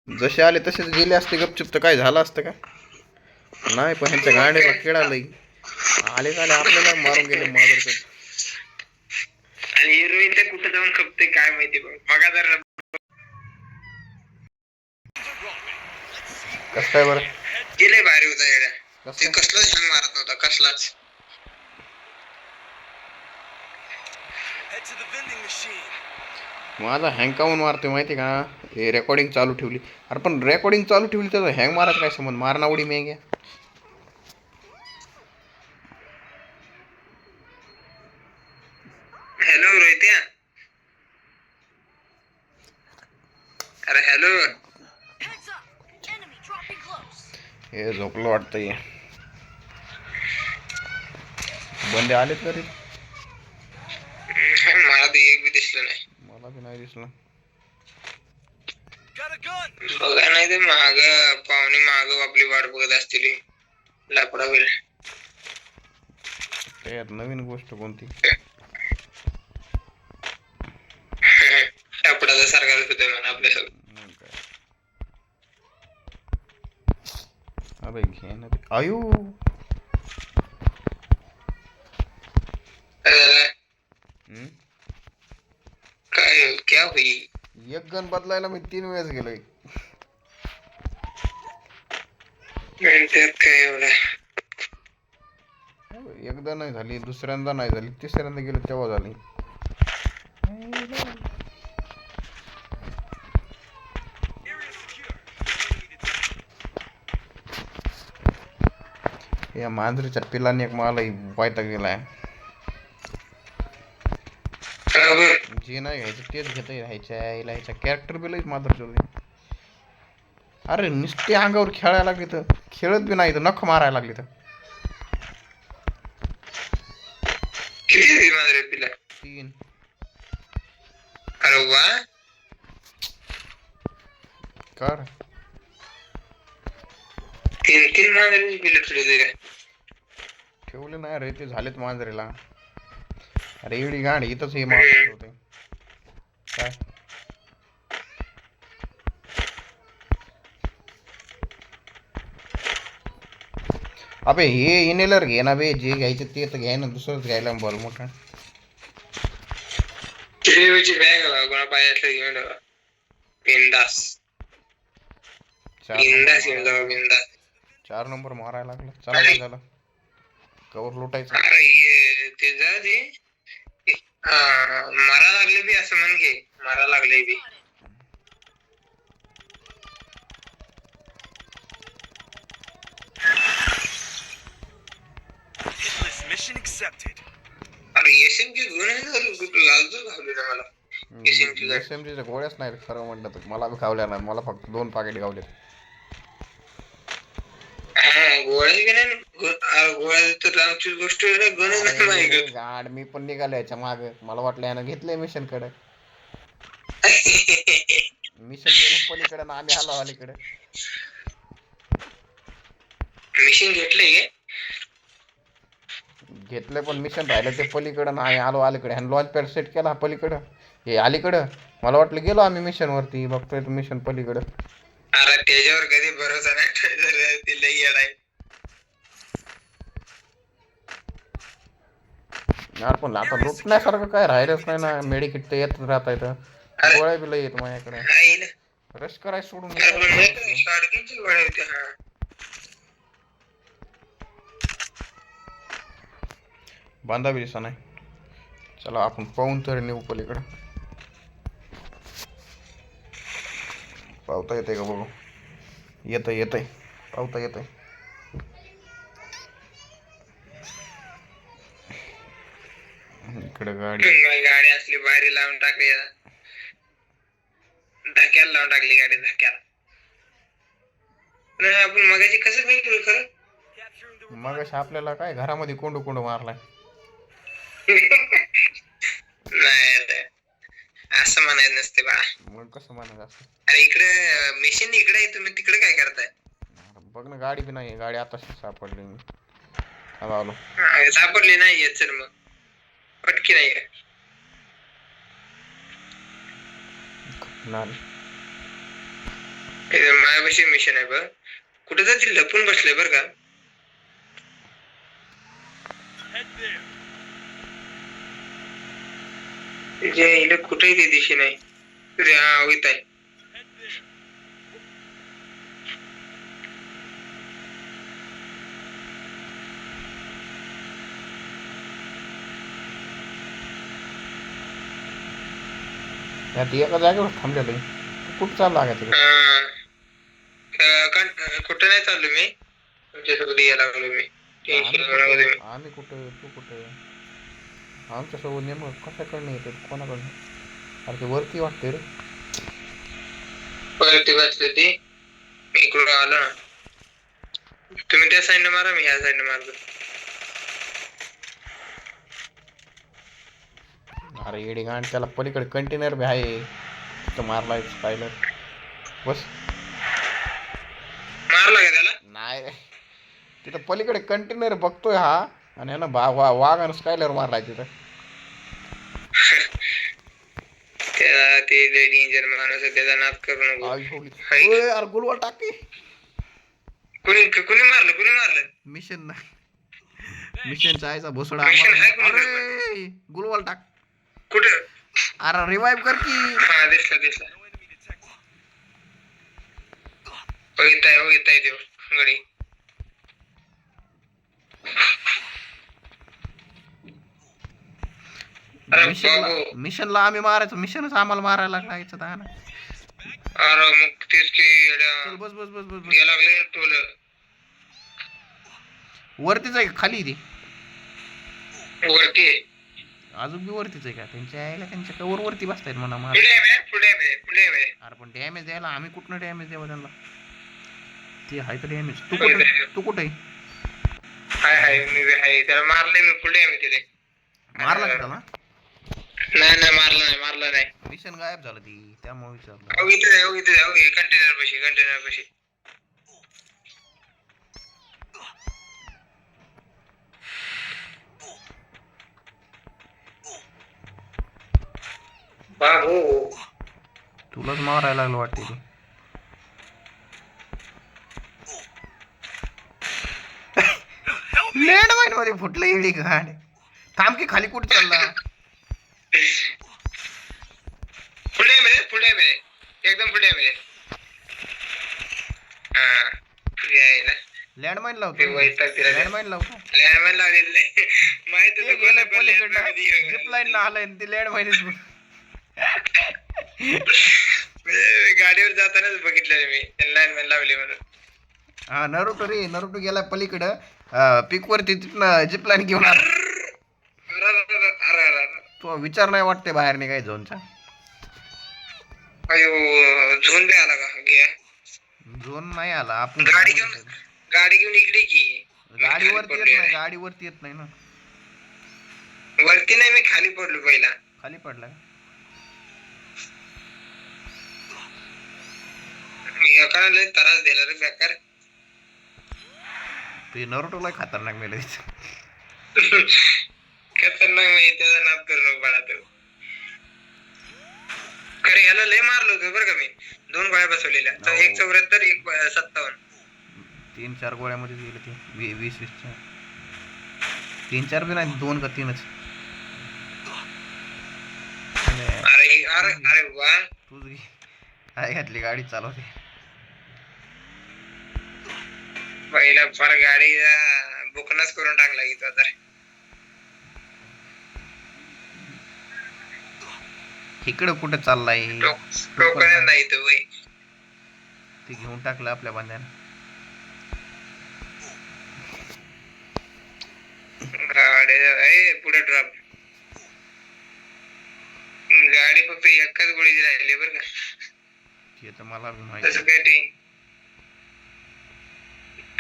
जसे आले तसेच गेले असते गपचूप तर काय झालं असतं का? नाही, पण ह्यांच्या गाड्याला किडालंय. आले आले आपल्याला मारून गेले माधुरकडे. आणि हिरोईन तर कुठे जाऊन खपते काय माहिती बघ. बघा जरा कसं काय बरं? गेले भारी होता येड्या. ते कसलाच हँग मारत नव्हता कसलाच. माझा हँग काऊन मारतोय माहिती का? हे रेकॉर्डिंग चालू ठेवली. अरे पण रेकॉर्डिंग चालू ठेवली तर हँग मारायचं काय संबंध? मारणा उडी मेंग्या. हॅलो रोहित्या. अरे हॅलो. हे झोपलं वाटतंय. बंदे आलेत तरी मला तर एक बी दिसलं नाही. मला बी नाही दिसलं. बघा नाही ते महाग पाहुणे महाग आपली वाट बघत असतील लाकडा वेळ. त्यात नवीन गोष्ट कोणती? लाकडाचा सारखाच होतोय म्हणा आपल्यासोबत. अबे घे ना ते. आयु काय क्या हुई? एक गन बदलायला मी 3 वेळेस गेलोय. काय एवढं? एकदा नाही झाली, दुसऱ्यांदा नाही झाली, तिसऱ्यांदा गेलो तेव्हा झाली. या मांजरीच्या पिलाने एक मला वायता गेलाय. जे नाही घ्यायचं तेच घेत ह्याच्या कॅरेक्टर बी लईच मात्र चोरी. अरे नुसते अंगावर खेळायला लागली तर खेळत बी नाही तर नख मारायला लागली तर. किती मांजरे पिला? 3. अरे वा. कर 3 मांजरे पिलं ठेवले काय? ठेवले नाही रे, ते झालेत मांजरेला. अरे एवढी गाडी इथंच हे मारत होते काय. अबे हे इनेलर घे ना बे, जे घ्यायचे ते तर घ्याय ना, दुसरंच घ्यायला बॉल मोठा. चिरवीची बॅग हवा कोणा पायातलं घेऊन हवा. बिंदास. बिंदास घेऊन जावा बिंदास. 4 नंबर मारायला लागला. चला काय झालं? कवर लुटायचं. अरे ते जा दे. मारा लागले बी असं म्हण घे. मारा लागले बी. अरे एसएमजी घेऊन लालच घावले ना मला. एसएमजीच्या गोळ्याच नाही खरं म्हटलं तर. मला बी खावल्या नाही, मला फक्त 2 पाकिट गावले. गोळ्या नाही गोळ्या तर आमची गोष्ट नाही. गाड मी पण निघालो याच्या माग. मला वाटलं यानं घेतलंय मिशन कडे. मिशन गेलं पलीकडे ना आम्ही आलो अलीकडे. मिशन घेतलंय घेतलंय पण मिशन राहिलं ते पलीकडे ना आम्ही आलो अलीकडे. ह्यानं लॉन्च पॅड सेट केला पलीकडं, हे अलीकडं. मला वाटलं गेलो आम्ही मिशन वरती, बघतोय मिशन पलीकडं. अरे त्याच्यावर कधी भरोसा नाही. ते लई येड आहे. यार पण आता लुटण्यासारखं काय राहिलंच नाही ना. मेडिकिट तर येतच राहत येतं, गोळ्या बी लई येत माझ्याकडे. रश कराय सोडून बांधा बी दिसा नाही. चला आपण पाहून तरी नेऊ पलीकडं. पावता येते का बघू. येतंय पावता येतंय. इकडे गाडी असली भारी लावून टाकली. धक्याला लावून टाकली गाडी धक्याला. आपण मगाची कसं भेटलो खरं? मग आपल्याला काय घरामध्ये कोंडू कोंडू मारलाय. नाही असं म्हणायचं नसते बा. मग कसं म्हणायचं असतं? अरे इकडे मिशन इकडे आहे, तुम्ही तिकडे काय करताय? बघ ना गाडी बी नाही. गाडी आता सापडली मी. आलो सापडली नाही सर मग पटकी नाही काय. इथं माझ्यापाशी मिशन आहे बघ. कुठे जातील लपून बसले बर का. जे इकडे कुठेही ते दिशी नाही. हा होत आहे. यात एका जागेवर थांबलेलं आहे. तू कुठं चालला का तिकडे? कुठं नाही चाललो मी. तुमच्यासोबत यायला लागलो मी. आम्ही कुठं तू कुठं? आमच्यासोबत नेमकं कशाकडनं येते कोणाकडनं? अरे ते वरती वाटते रे. वरती बसले ती. मी इकडून आलो ना. तुम्ही त्या साईडने मारा, मी ह्या साईडने मारतो. अरे येडी गाण, त्याला पलीकडे कंटेनर बी आहे. तिथं मारलाय स्पायलर. बस मारला का त्याला? नाही, तिथं पलीकडे कंटेनर बघतोय हा, आणि ह्यानं वाघानं स्कायलर मारलाय तिथं. त्याला ते डेंजर माणूस आहे, त्याचा नाद करू नको. अरे गुलवाल टाक की. कुणी मारलं? मिशन नाही, मिशनचा आयचा भोसडा. मिशन आहे कुणी? अरे गुलवाल टाक. कुठं? अरे रिवाइव कर की. हा दिसला. येताय देव गडी. मिशनला आम्ही मारायचो, मिशनच आम्हाला मारायला लागायचं ना. अरे मग तेच की. चल बस बस बस बस बस. या लागले टोल. वरतीच आहे का खाली ती? वरती अजून बी वरतीच आहे का? त्यांच्या यायला त्यांच्या कवर वरती बसतायत म्हणा मार. पुढे अरे पण डॅमेज द्यायला आम्ही कुठनं डॅमेज द्यावं त्यांना? ते आहे तर डॅमेज. तू कुठे हाय मी हाय. त्याला मारले मी. पुढे मी तिथे मारला का त्याला? नाही मारला नाही. मिशन गायब झालं ती, त्यामुळे विचारलं. इथे कंटेनर पाशी. तुलाच मारायला लागलं वाटते ती. लँडमाईन मध्ये फुटलं येडी घाण. थांब की, खाली कुठे चालला? पुढे एकदम पुढे लँडमाईन लावतो. लँडमाईन लावतो. लँडमाईन लावलेलं नाही माहिती. झिपलाईन आलाय ती लँडमाईनच. गाडीवर जातानाच बघितलं मी लँडमाईन लावली म्हणून. हा नरुटो गेला पलीकडं पिक वरती, तिथनं झिपलाईन घेऊन आला. तो विचार नाही वाटते बाहेर निघाय झोनचा. अयो झोन बी आला का? घ्या झोन नाही आला. आपण गाडी घेऊन इकडे की. गाडीवरती येत नाही ना. वरती नाही, मी खाली पडलो पहिला. खाली पडला एकाला लय त्रास दिला रे बेकार. ते नरुटोला खतरनाक मेलं. खतरनाक नाही, त्याचा नाद करू बाळा. तो खरे याला लय मारलो होतो बरं का मी. 2 गोळ्या बसवलेल्या. 174 एक 57. 3-4 गोळ्यामध्ये गेले ते. 20-20च्या 3-4 बी नाही, 2 का 3च. अरे वा. तुझी काय घातली गाडी चालवते. पहिला फार गाडीचा बुकनाच करून टाकला की तो तर. इकडं कुठं चाललाय? नाही तो वय. ते घेऊन टाकलं आपल्या बांध्यानं. पुढे ड्रॉप. गाडी फक्त एकाच गोळीची राहिली बरं का. ते तर मला माहिती.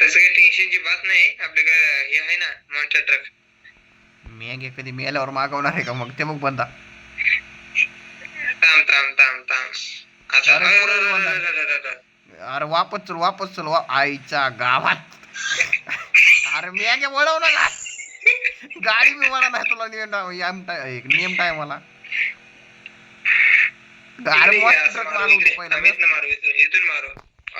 तसं काही टेन्शनची बात नाही. आपल्याकडे हे आहे ना मोठा ट्रक. मी कधी मेल्यावर मागवणार आहे का मग? ते मग बंदा. थांब. अरे वापस चल आईच्या गावात. अरे मी वळव ना. गाडी बी वळा नाही तुला. नियम टाय मला. अरे ट्रक मारू पहिला. इथून मारू.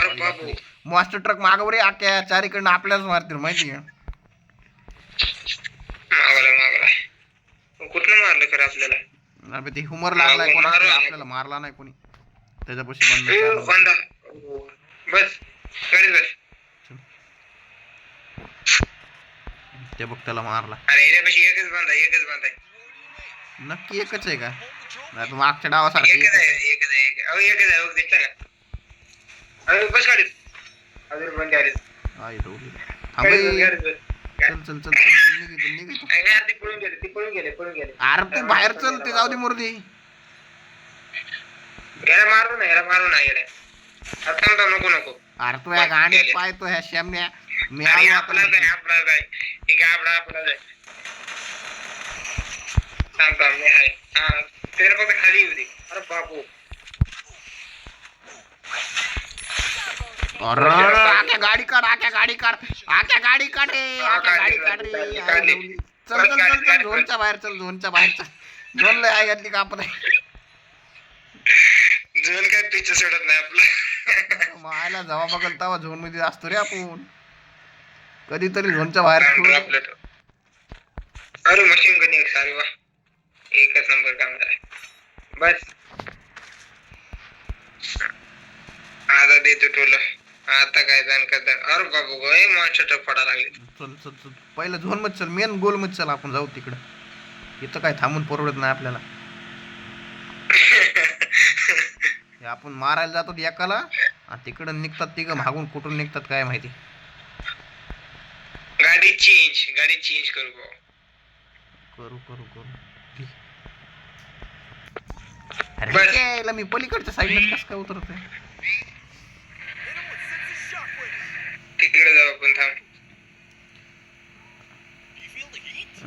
अरे बाबू मास्टर ट्रक मागव रे आख्या चारीकडनं आपल्याच मारतील माहिती आहे मागला कुठनं मारलं खरं आपल्याला अबे ते हुमर लागलाय कोणाला मारू. आपल्याला मारला नाही कोणी त्याच्यापाशी बंद ए, चालू. बंदा बस गाडी बस ते बघ त्याला मारला अरे याच्यापाशी एकच बांधा नक्की एकच आहे का नाही तर मागच्या डावासारखं एकच आहे बघ दिसतं का अरे बस गाडीत अजून बंदी आली आहे डोली. थांब बे. चल चल चल चल चल निघ इथून. ती पळून गेले अरे तू बाहेर चल ते जाऊ दे मुर्दी याला मारू ना येड्या आता नको अरे तू या गाडीत पाहतो ह्या श्यामने मी अरे आलो आपला आता जाय ठीक आहे आपला जाय सांगतो मी हाय हा तेरा फक्त खाली येऊ दे अरे बापू अरे आख्या गाडी काढ रे चल झोनच्या बाहेर चल झोन लय आहे घातली का आपण झोन काय पिच्छा सोडत नाही आपला मायला जेव्हा बघल तेव्हा झोन मध्ये असतो रे आपण कधीतरी झोनच्या बाहेर आपलं अरे मशीन गन एक सारी वा एकच नंबर काम झालाय बस आता देतो टोला आता काय जाण करता अरे बाबू गोय मॉन्स्टर पडा लागले चल पहिलं झोन मध्ये चल मेन गोल मध्ये चल आपण जाऊ तिकडं इथं काय थांबून परवडत नाही आपल्याला हे आपण मारायला जातो एकाला आणि तिकडं निघतात तिघं मागून कुठून निघतात काय माहिती गाडी चेंज करू करू अरे मी पलीकडच्या साईडला कसं काय उतरतोय तिकडे जाऊ आपण थांब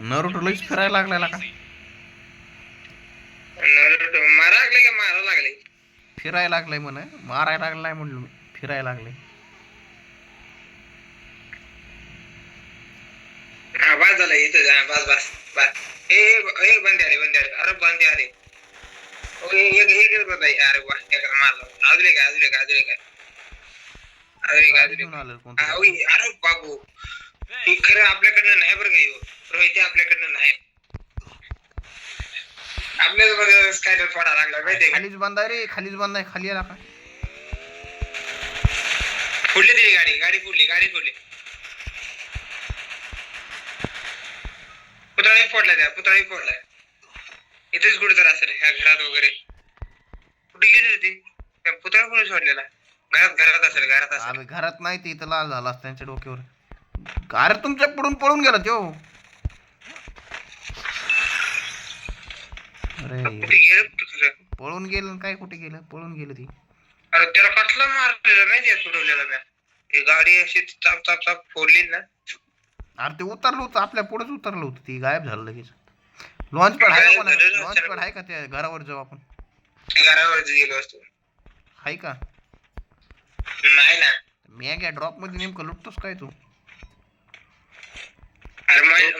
नरुटो लईच फिरायला लागलाय का मारा लागले फिरायला लागलाय म्हण मारायला लागलाय म्हणलो मी फिरायला लागले हा बस झालं इथं जा बस ए बंदे आले अरे बंदे आले ओके एक बंद आहे अरे वा एक मारला अजून काय अरे बाबू हे खरं आपल्याकडनं नाही बरं काही रोहित आपल्याकडनं नाही आपल्याला स्कायडर पडा लागला माहितीये खालीच बंद आहे रे खाली आला का फुडली तरी गाडी फुडली पुतळाही फोडलाय इथेच कुठे तर असेल ह्या घरात वगैरे कुठे गेली होती पुतळा कोणी सोडलेला घरात असेल घरात नाही ते इथं लाल झाला त्यांच्या डोक्यावर अरे तुमच्या पुढून पळून गेला त्यो अरे कुठे गेलं पळून गेलं काय कुठे गेलं पळून गेलं ती अरे त्याला कसला मारलेला माहितीये सोडवलेला म्या ती गाडी अशी चाप फोडली ना अरे ते उतरलं होतं आपल्या पुढेच उतरलं होतं ती गायब झालं लगेच लॉन्च पॅड आहे का त्या घरावर जाऊ आपण घरावर गेलो असतो आहे का नाही ना मॅग ड्रॉप मध्ये नेमकं लुटतोस काय तू अरे मशीन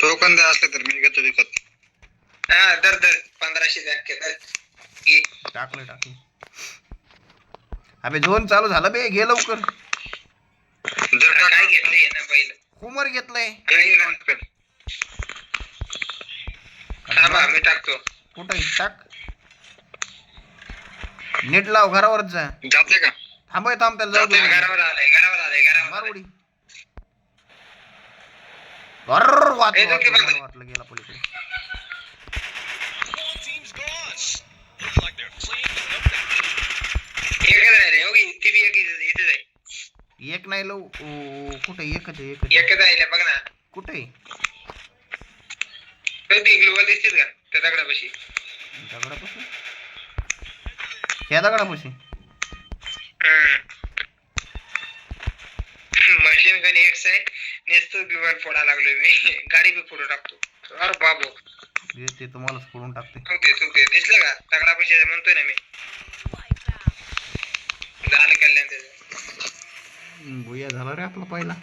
टोकन द्या असले तर मी घेतो विकत हा दर 1500 द्या टाकलं अबे झोन चालू झालं बे घे लवकर जर काय घेतलंय ना पहिलं हुमर घेतलंय थांबा मी टाकतो कुठं टाक नेट लाव घरावर जा जाते का थांब त्याला जाऊ दे घरावर आलंय मारवडी वाटलं गेला पलीकडे एक नाही लो कुठे एकच आहे बघ ना कुठे ग्लोबल दिसतील का त्या दगडापाशी दगडापाशी ह्या दगडापाशी मशीन गन एक आहे नेस्तो ग्लोबल फोडा लागलोय मी गाडी बी फोडू टाकतो अरे बाबू ते तुम्हालाच फोडून टाकते चुकते दिसलं का दगडापाशी म्हणतोय ना मी झालं कल्याण त्याचं भुया झाला रे आपला पहिला